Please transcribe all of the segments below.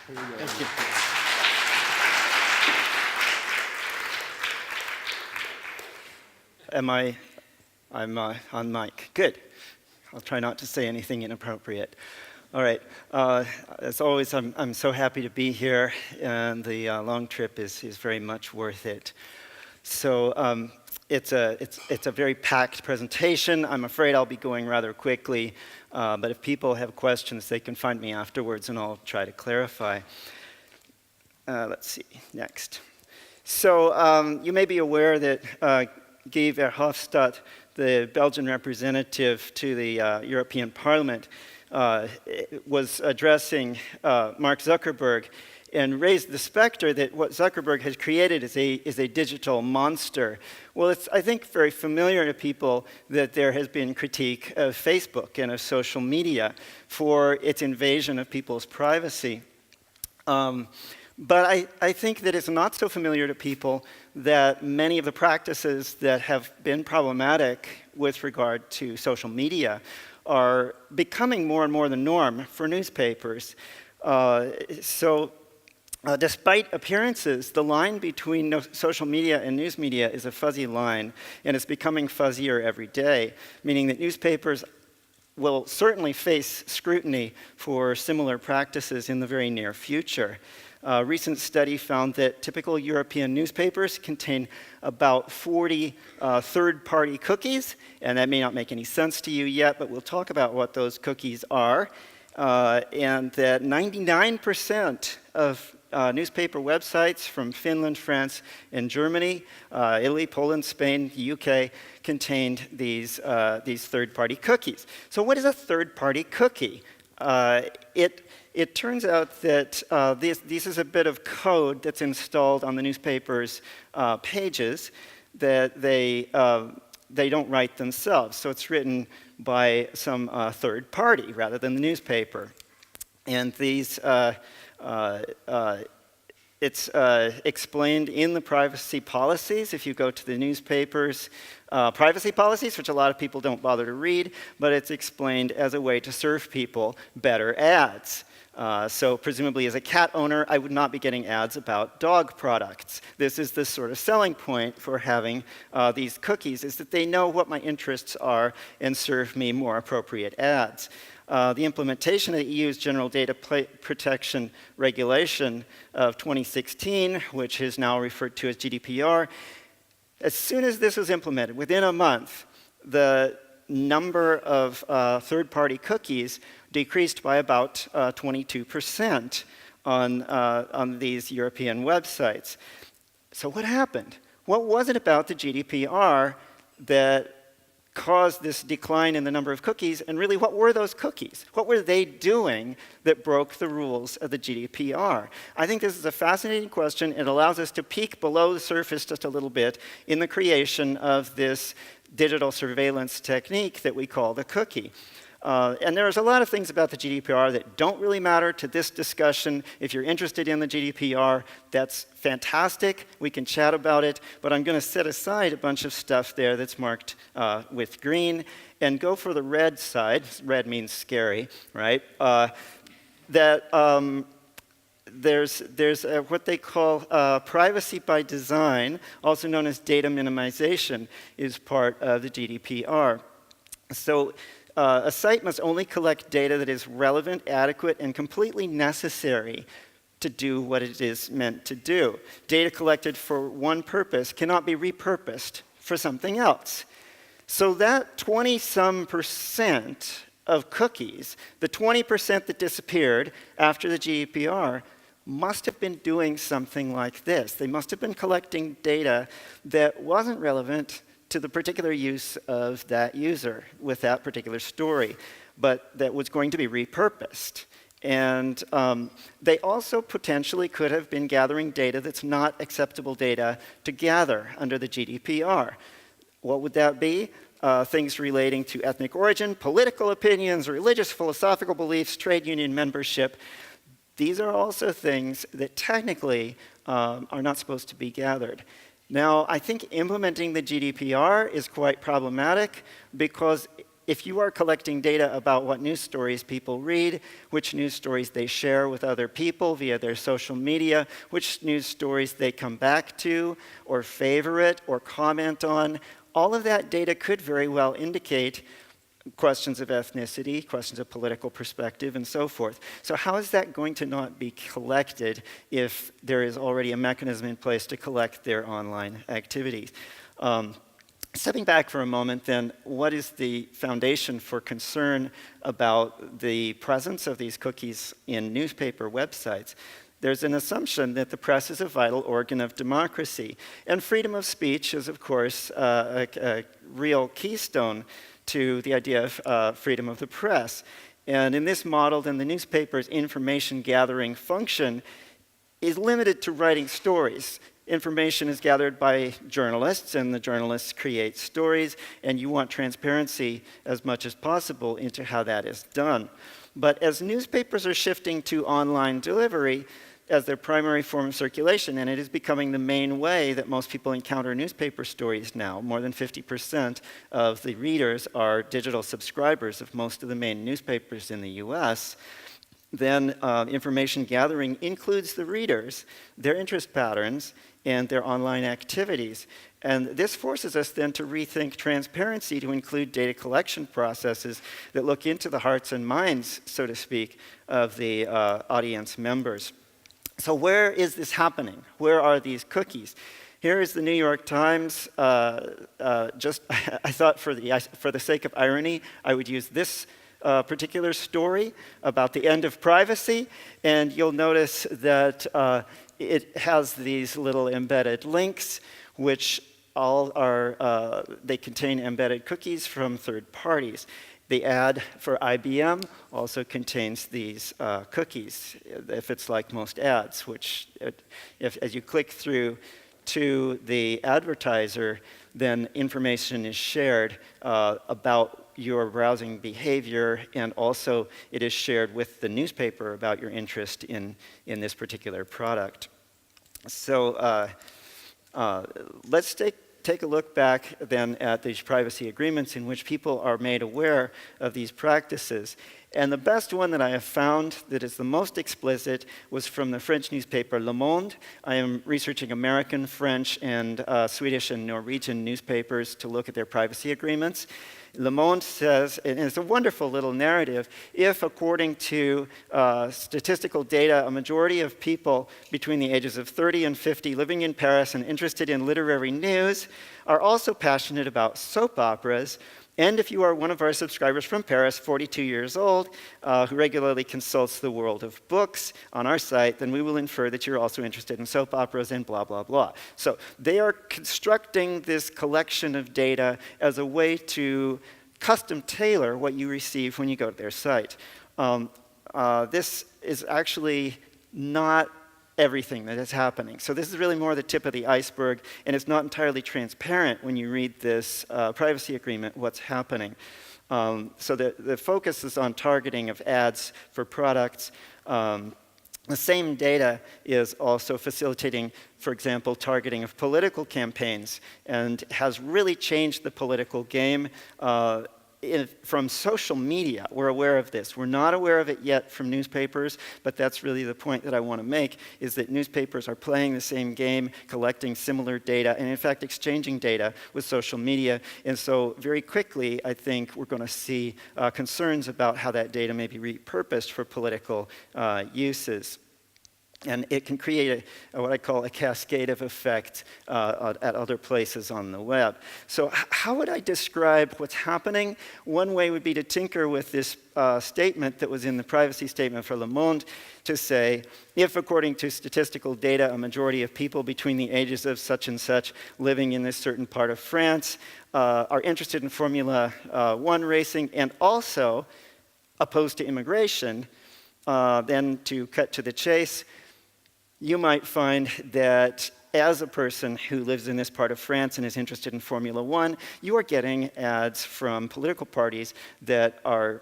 Thank you. I'm on mic. Good. I'll try not to say anything inappropriate. All right. As always, I'm so happy to be here, and the long trip is very much worth it. So it's a very packed presentation. I'm afraid I'll be going rather quickly, but if people have questions, they can find me afterwards, and I'll try to clarify. Let's see. Next. So you may be aware that Guy Verhofstadt, the Belgian representative to the European Parliament, was addressing Mark Zuckerberg and raised the specter that what Zuckerberg has created is a digital monster. Well, it's, I think, very familiar to people that there has been critique of Facebook and of social media for its invasion of people's privacy. But I think that it's not so familiar to people that many of the practices that have been problematic with regard to social media are becoming more and more the norm for newspapers. Despite appearances, the line between social media and news media is a fuzzy line, and it's becoming fuzzier every day, meaning that newspapers will certainly face scrutiny for similar practices in the very near future. A recent study found that typical European newspapers contain about 40 third-party cookies, and that may not make any sense to you yet, but we'll talk about what those cookies are. And that 99% of newspaper websites from Finland, France, and Germany, Italy, Poland, Spain, the UK, contained these third-party cookies. So what is a third-party cookie? It turns out that this is a bit of code that's installed on the newspaper's pages that they don't write themselves. So it's written by some third party rather than the newspaper. And these, it's explained in the privacy policies. If you go to the newspaper's privacy policies, which a lot of people don't bother to read, but it's explained as a way to serve people better ads. So presumably as a cat owner, I would not be getting ads about dog products. This is the sort of selling point for having these cookies, is that they know what my interests are and serve me more appropriate ads. The implementation of the EU's General Data Protection Regulation of 2016, which is now referred to as GDPR, as soon as this was implemented, within a month, the number of third-party cookies decreased by about 22% on these European websites. So what happened? What was it about the GDPR that caused this decline in the number of cookies, and really what were those cookies? What were they doing that broke the rules of the GDPR? I think this is a fascinating question. It allows us to peek below the surface just a little bit in the creation of this digital surveillance technique that we call the cookie. And there's a lot of things about the GDPR that don't really matter to this discussion. If you're interested in the GDPR, that's fantastic. We can chat about it. But I'm going to set aside a bunch of stuff there that's marked with green and go for the red side. Red means scary, right? There's what they call privacy by design, also known as data minimization, is part of the GDPR. So a site must only collect data that is relevant, adequate, and completely necessary to do what it is meant to do. Data collected for one purpose cannot be repurposed for something else. So that 20-some% of cookies, the 20% that disappeared after the GDPR, must have been doing something like this. They must have been collecting data that wasn't relevant to the particular use of that user with that particular story, but that was going to be repurposed. And they also potentially could have been gathering data that's not acceptable data to gather under the GDPR. What would that be? Things relating to ethnic origin, political opinions, religious, philosophical beliefs, trade union membership. These are also things that technically are not supposed to be gathered. Now, I think implementing the GDPR is quite problematic because if you are collecting data about what news stories people read, which news stories they share with other people via their social media, which news stories they come back to or favorite or comment on, all of that data could very well indicate questions of ethnicity, questions of political perspective, and so forth. So how is that going to not be collected if there is already a mechanism in place to collect their online activities? Stepping back for a moment, then, what is the foundation for concern about the presence of these cookies in newspaper websites? There's an assumption that the press is a vital organ of democracy. And freedom of speech is, of course, a real keystone to the idea of freedom of the press. And in this model, then the newspaper's information gathering function is limited to writing stories. Information is gathered by journalists, and the journalists create stories, and you want transparency as much as possible into how that is done. But as newspapers are shifting to online delivery as their primary form of circulation, and it is becoming the main way that most people encounter newspaper stories now, more than 50% of the readers are digital subscribers of most of the main newspapers in the US, then information gathering includes the readers, their interest patterns, and their online activities. And this forces us then to rethink transparency to include data collection processes that look into the hearts and minds, so to speak, of the audience members. So where is this happening? Where are these cookies? Here is the New York Times. I thought for the sake of irony, I would use this particular story about the end of privacy, and you'll notice that it has these little embedded links, which all are, they contain embedded cookies from third parties. The ad for IBM also contains these cookies, if it's like most ads, which as you click through to the advertiser, then information is shared about your browsing behavior, and also it is shared with the newspaper about your interest in this particular product. So let's take a look back then at these privacy agreements in which people are made aware of these practices. And the best one that I have found that is the most explicit was from the French newspaper Le Monde. I am researching American, French, and Swedish and Norwegian newspapers to look at their privacy agreements. Le Monde says, and it's a wonderful little narrative, if according to statistical data, a majority of people between the ages of 30 and 50 living in Paris and interested in literary news are also passionate about soap operas, and if you are one of our subscribers from Paris, 42 years old, who regularly consults the world of books on our site, then we will infer that you're also interested in soap operas and blah, blah, blah. So they are constructing this collection of data as a way to custom tailor what you receive when you go to their site. This is actually not everything that is happening. So this is really more the tip of the iceberg, and it's not entirely transparent when you read this privacy agreement what's happening. So the focus is on targeting of ads for products. The same data is also facilitating, for example, targeting of political campaigns, and has really changed the political game from social media. We're aware of this. We're not aware of it yet from newspapers, but that's really the point that I want to make, is that newspapers are playing the same game, collecting similar data, and in fact exchanging data with social media. And so very quickly, I think we're going to see concerns about how that data may be repurposed for political uses. And it can create what I call a cascade of effect at other places on the web. So how would I describe what's happening? One way would be to tinker with this statement that was in the privacy statement for Le Monde to say, if according to statistical data, a majority of people between the ages of such and such living in this certain part of France are interested in Formula One racing and also opposed to immigration, then to cut to the chase, you might find that as a person who lives in this part of France and is interested in Formula One, you are getting ads from political parties that are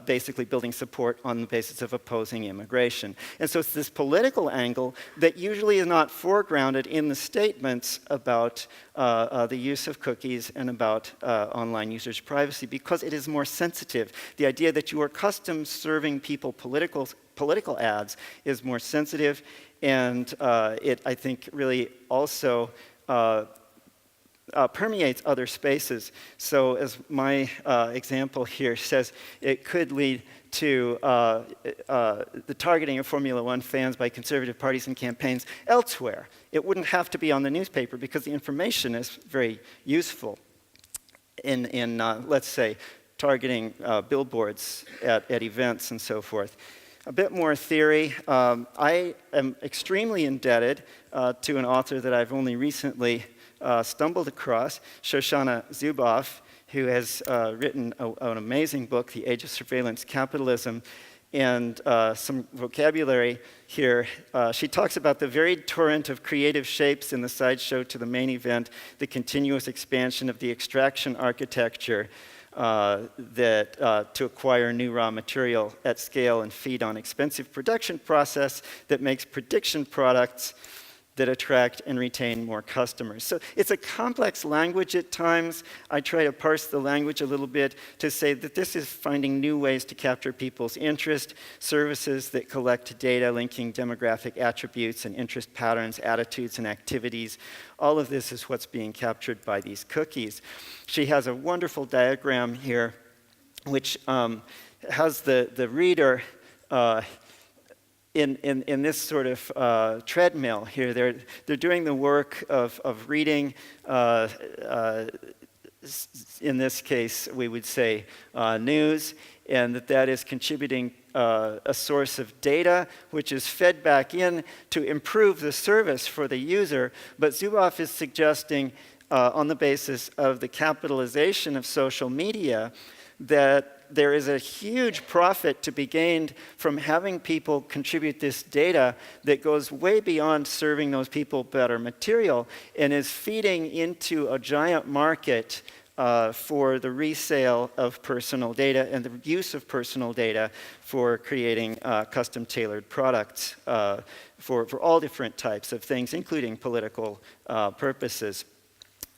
basically building support on the basis of opposing immigration. And so it's this political angle that usually is not foregrounded in the statements about the use of cookies and about online users' privacy, because it is more sensitive. The idea that you are custom serving people political ads is more sensitive, and it, I think, really also permeates other spaces. So as my example here says, it could lead to the targeting of Formula One fans by conservative parties and campaigns elsewhere. It wouldn't have to be on the newspaper because the information is very useful in let's say, targeting billboards at events and so forth. A bit more theory. I am extremely indebted to an author that I've only recently stumbled across, Shoshana Zuboff, who has written an amazing book, The Age of Surveillance Capitalism, and some vocabulary here. She talks about the varied torrent of creative shapes in the sideshow to the main event, the continuous expansion of the extraction architecture, to acquire new raw material at scale and feed on expensive production process that makes prediction products that attract and retain more customers. So it's a complex language at times. I try to parse the language a little bit to say that this is finding new ways to capture people's interest, services that collect data linking demographic attributes and interest patterns, attitudes, and activities. All of this is what's being captured by these cookies. She has a wonderful diagram here which has the reader in this sort of treadmill here. They're doing the work of reading, in this case, we would say news, and that is contributing a source of data which is fed back in to improve the service for the user. But Zuboff is suggesting, on the basis of the capitalization of social media, that there is a huge profit to be gained from having people contribute this data that goes way beyond serving those people better material and is feeding into a giant market for the resale of personal data and the use of personal data for creating custom-tailored products for all different types of things, including political purposes.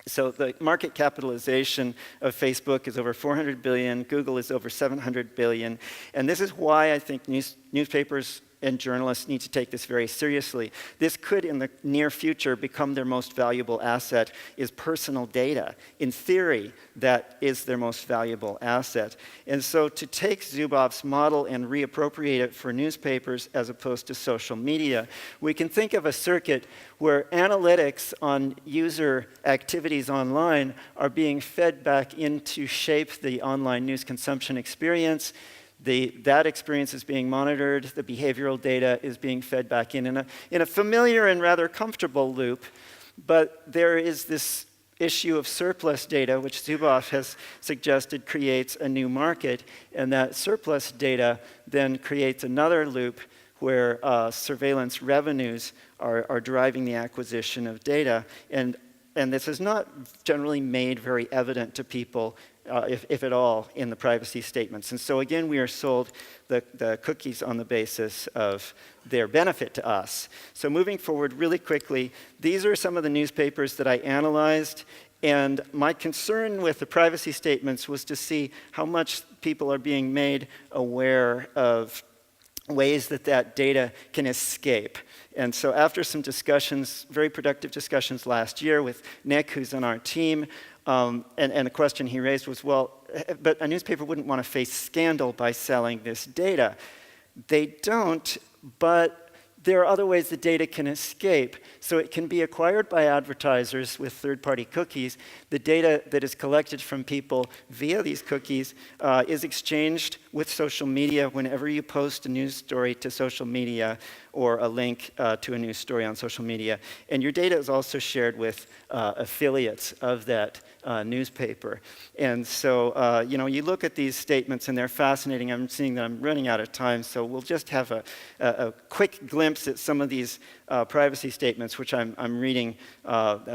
So the market capitalization of Facebook is over 400 billion, Google is over 700 billion, and this is why I think newspapers and journalists need to take this very seriously. This could, in the near future, become their most valuable asset, is personal data. In theory, that is their most valuable asset. And so to take Zuboff's model and reappropriate it for newspapers as opposed to social media, we can think of a circuit where analytics on user activities online are being fed back in to shape the online news consumption experience. That experience is being monitored, the behavioral data is being fed back in a familiar and rather comfortable loop, but there is this issue of surplus data, which Zuboff has suggested creates a new market, and that surplus data then creates another loop where surveillance revenues are driving the acquisition of data. And this is not generally made very evident to people, if at all, in the privacy statements. And so again, we are sold the cookies on the basis of their benefit to us. So moving forward really quickly, these are some of the newspapers that I analyzed. And my concern with the privacy statements was to see how much people are being made aware of ways that data can escape. And so after some discussions, very productive discussions last year with Nick, who's on our team, and a question he raised was, well, but a newspaper wouldn't want to face scandal by selling this data. They don't, but there are other ways the data can escape. So it can be acquired by advertisers with third-party cookies. The data that is collected from people via these cookies is exchanged with social media whenever you post a news story to social media or a link to a news story on social media. And your data is also shared with affiliates of that newspaper. And so, you look at these statements and they're fascinating. I'm seeing that I'm running out of time, so we'll just have a quick glimpse at some of these privacy statements, which I'm reading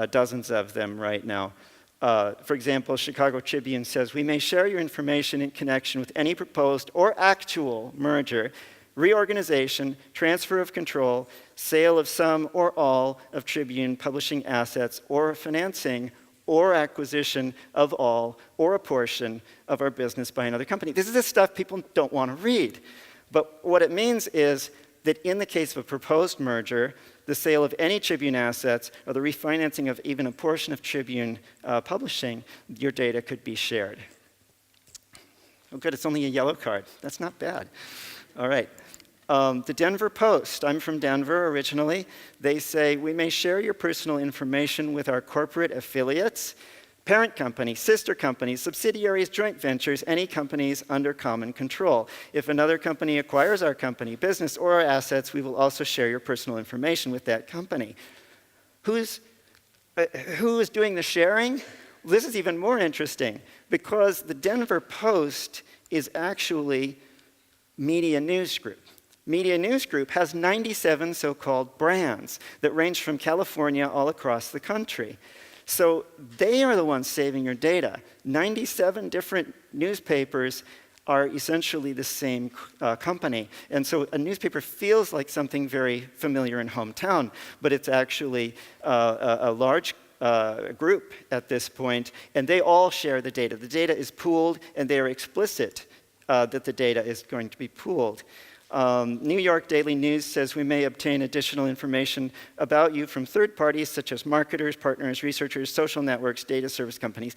dozens of them right now. For example, Chicago Tribune says, "We may share your information in connection with any proposed or actual merger, reorganization, transfer of control, sale of some or all of Tribune publishing assets, or financing or acquisition of all or a portion of our business by another company." This is the stuff people don't want to read. But what it means is that in the case of a proposed merger, the sale of any Tribune assets, or the refinancing of even a portion of Tribune publishing, your data could be shared. Oh good, it's only a yellow card. That's not bad. All right. The Denver Post, I'm from Denver originally. They say, "We may share your personal information with our corporate affiliates, parent companies, sister companies, subsidiaries, joint ventures, any companies under common control. If another company acquires our company, business, or our assets, we will also share your personal information with that company." Who is doing the sharing? This is even more interesting, because the Denver Post is actually Media News Group. Media News Group has 97 so-called brands that range from California all across the country. So they are the ones saving your data. 97 different newspapers are essentially the same company. And so a newspaper feels like something very familiar in hometown, but it's actually a large group at this point, and they all share the data. The data is pooled, and they are explicit that the data is going to be pooled. New York Daily News says, "We may obtain additional information about you from third parties such as marketers, partners, researchers, social networks, data service companies."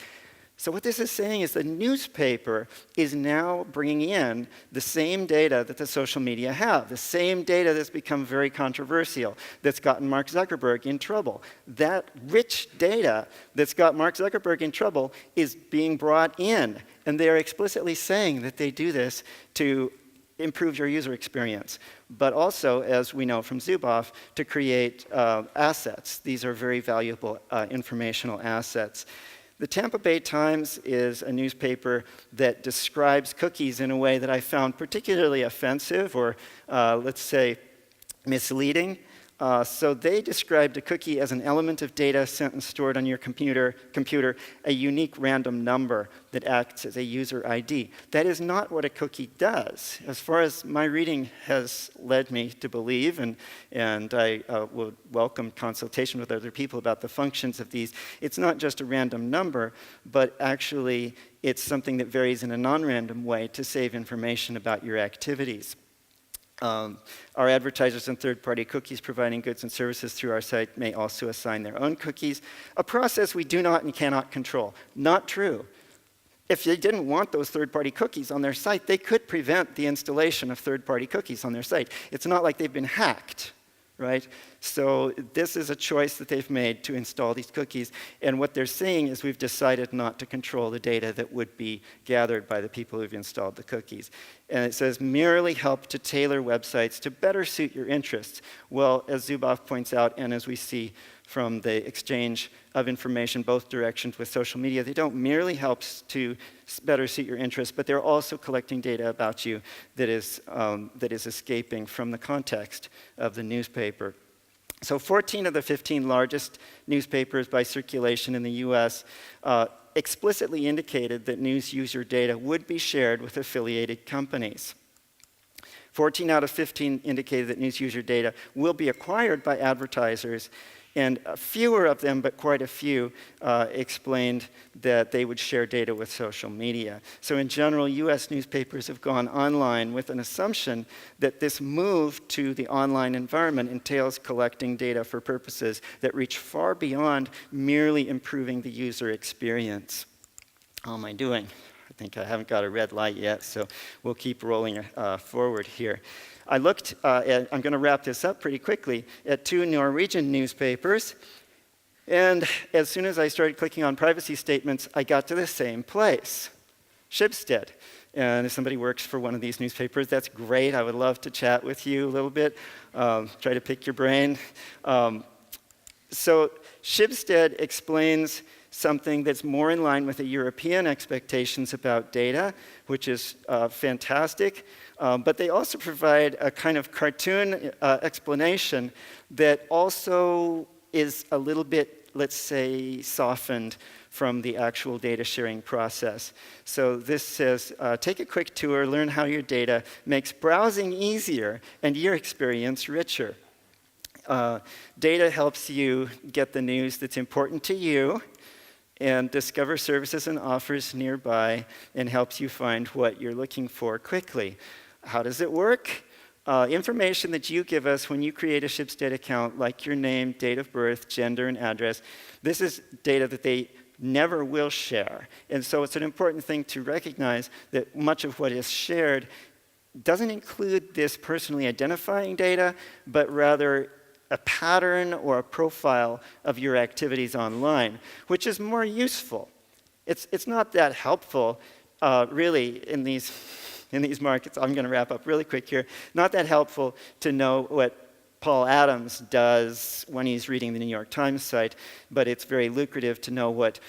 So what this is saying is the newspaper is now bringing in the same data that the social media have, the same data that's become very controversial, that's gotten Mark Zuckerberg in trouble. That rich data that's got Mark Zuckerberg in trouble is being brought in, and they are explicitly saying that they do this to improve your user experience, but also, as we know from Zuboff, to create assets. These are very valuable informational assets. The Tampa Bay Times is a newspaper that describes cookies in a way that I found particularly offensive, or let's say misleading. So they described a cookie as an element of data sent and stored on your computer, a unique random number that acts as a user ID. That is not what a cookie does, as far as my reading has led me to believe, and I would welcome consultation with other people about the functions of these. It's not just a random number, but actually it's something that varies in a non-random way to save information about your activities. Our advertisers and third-party cookies providing goods and services through our site may also assign their own cookies, a process we do not and cannot control. Not true. If they didn't want those third-party cookies on their site, they could prevent the installation of third-party cookies on their site. It's not like they've been hacked, right? So this is a choice that they've made to install these cookies. And what they're saying is we've decided not to control the data that would be gathered by the people who've installed the cookies. And it says, merely help to tailor websites to better suit your interests. Well, as Zuboff points out, and as we see from the exchange of information both directions with social media, they don't merely help to better suit your interests, but they're also collecting data about you that is escaping from the context of the newspaper. So 14 of the 15 largest newspapers by circulation in the US explicitly indicated that news user data would be shared with affiliated companies. 14 out of 15 indicated that news user data will be acquired by advertisers, and fewer of them, but quite a few, explained that they would share data with social media. So in general, US newspapers have gone online with an assumption that this move to the online environment entails collecting data for purposes that reach far beyond merely improving the user experience. How am I doing? I think I haven't got a red light yet, so we'll keep rolling forward here. I looked I'm going to wrap this up pretty quickly, at 2 Norwegian newspapers. And as soon as I started clicking on privacy statements, I got to the same place, Schibsted. And if somebody works for one of these newspapers, that's great. I would love to chat with you a little bit, try to pick your brain. So Schibsted explains something that's more in line with the European expectations about data, which is fantastic. But they also provide a kind of cartoon explanation that also is a little bit, let's say, softened from the actual data sharing process. So this says, take a quick tour, learn how your data makes browsing easier and your experience richer. Data helps you get the news that's important to you and discover services and offers nearby and helps you find what you're looking for quickly. How does it work? Information that you give us when you create a Shipstead account, like your name, date of birth, gender, and address, this is data that they never will share. And so it's an important thing to recognize that much of what is shared doesn't include this personally identifying data, but rather a pattern or a profile of your activities online, which is more useful. It's not that helpful, really, in these markets. I'm going to wrap up really quick here. Not that helpful to know what Paul Adams does when he's reading the New York Times site, but it's very lucrative to know what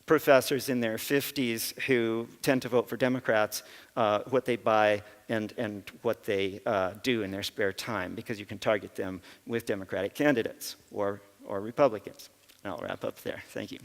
professors in their 50s who tend to vote for Democrats, what they buy and what they do in their spare time, because you can target them with Democratic candidates or Republicans. And I'll wrap up there. Thank you.